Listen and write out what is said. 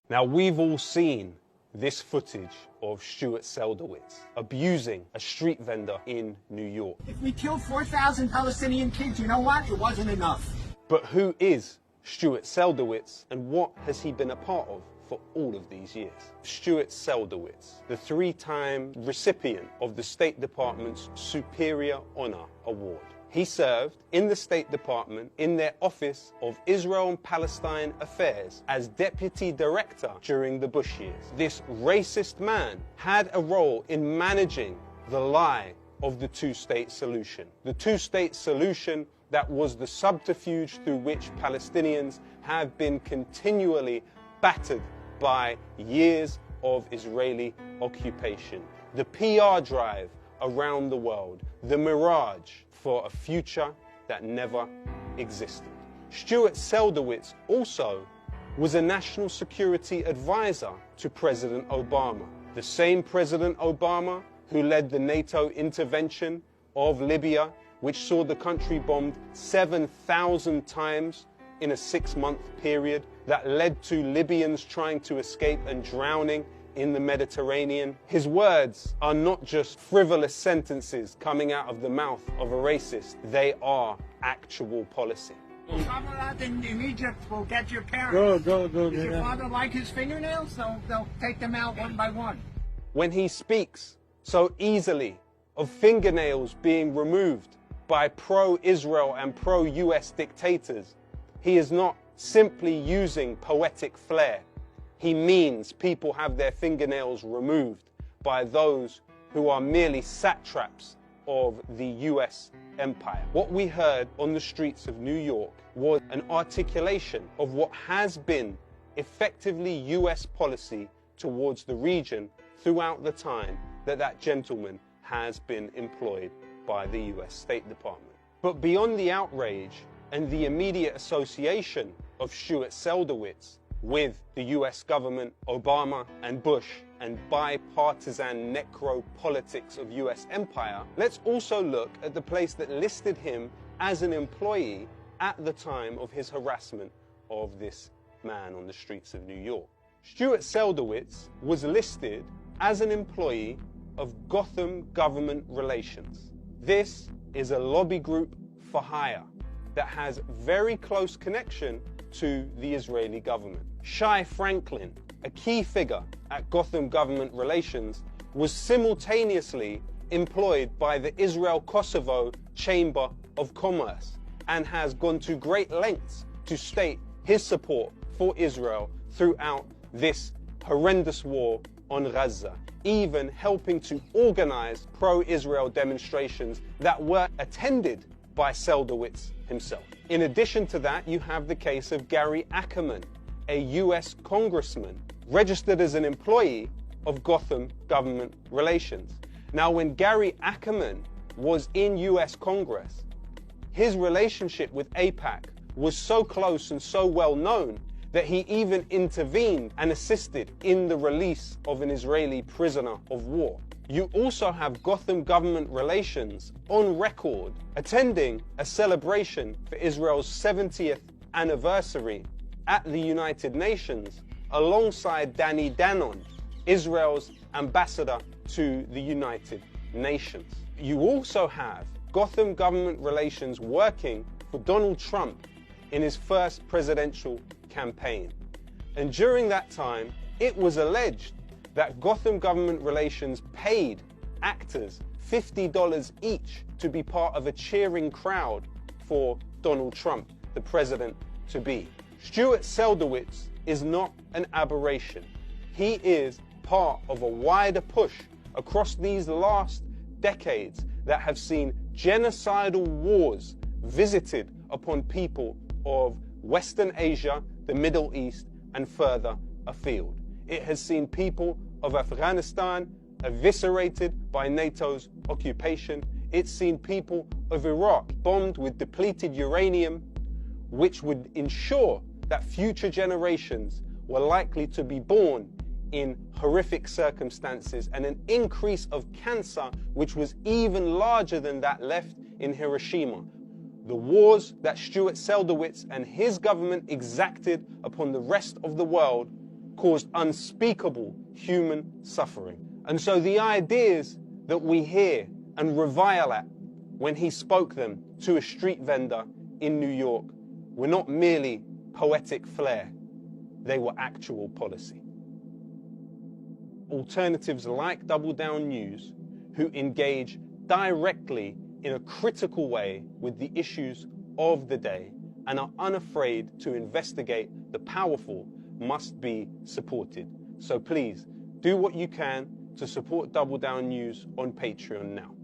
Now, we've all seen this footage of Stuart Seldowitz abusing a street vendor in New York. If we killed 4,000 Palestinian kids, you know what? It wasn't enough. But who is Stuart Seldowitz, and what has he been a part of for all of these years? Stuart Seldowitz, the three-time recipient of the State Department's Superior Honor Award. He served in the State Department in their Office of Israel and Palestine Affairs as Deputy Director during the Bush years. This racist man had a role in managing the lie of the two-state solution. The two-state solution that was the subterfuge through which Palestinians have been continually battered by years of Israeli occupation. The PR drive around the world, the mirage for a future that never existed. Stuart Seldowitz also was a national security advisor to President Obama, the same President Obama who led the NATO intervention of Libya, which saw the country bombed 7,000 times in a 6-month period, that led to Libyans trying to escape and drowning in the Mediterranean. His words are not just frivolous sentences coming out of the mouth of a racist, they are actual policy. Someone in Egypt will get your parents. Go. Does your father like his fingernails? They'll take them out one by one. When he speaks so easily of fingernails being removed by pro-Israel and pro-US dictators, he is not simply using poetic flair. He means people have their fingernails removed by those who are merely satraps of the US empire. What we heard on the streets of New York was an articulation of what has been effectively US policy towards the region throughout the time that that gentleman has been employed by the US State Department. But beyond the outrage and the immediate association of Stuart Seldowitz with the US government, Obama and Bush, and bipartisan necropolitics of US empire, let's also look at the place that listed him as an employee at the time of his harassment of this man on the streets of New York. Stuart Seldowitz was listed as an employee of Gotham Government Relations. This is a lobby group for hire that has very close connection to the Israeli government. Shai Franklin, a key figure at Gotham Government Relations, was simultaneously employed by the Israel-Kosovo Chamber of Commerce and has gone to great lengths to state his support for Israel throughout this horrendous war on Gaza, even helping to organize pro-Israel demonstrations that were attended by Seldowitz himself. In addition to that, you have the case of Gary Ackerman, a US congressman registered as an employee of Gotham Government Relations. Now, when Gary Ackerman was in US Congress, his relationship with AIPAC was so close and so well known that he even intervened and assisted in the release of an Israeli prisoner of war. You also have Gotham Government Relations on record attending a celebration for Israel's 70th anniversary at the United Nations alongside Danny Danon, Israel's ambassador to the United Nations. You also have Gotham Government Relations working for Donald Trump in his first presidential campaign. And during that time, it was alleged that Gotham Government Relations paid actors $50 each to be part of a cheering crowd for Donald Trump, the president-to-be. Stuart Seldowitz is not an aberration. He is part of a wider push across these last decades that have seen genocidal wars visited upon people of Western Asia, the Middle East, and further afield. It has seen people of Afghanistan eviscerated by NATO's occupation. It's seen people of Iraq bombed with depleted uranium, which would ensure that future generations were likely to be born in horrific circumstances, and an increase of cancer which was even larger than that left in Hiroshima. The wars that Stuart Seldowitz and his government exacted upon the rest of the world caused unspeakable human suffering. And so the ideas that we hear and revile at when he spoke them to a street vendor in New York were not merely poetic flair, they were actual policy. Alternatives like Double Down News, who engage directly in a critical way with the issues of the day and are unafraid to investigate the powerful, must be supported. So please, do what you can to support Double Down News on Patreon now.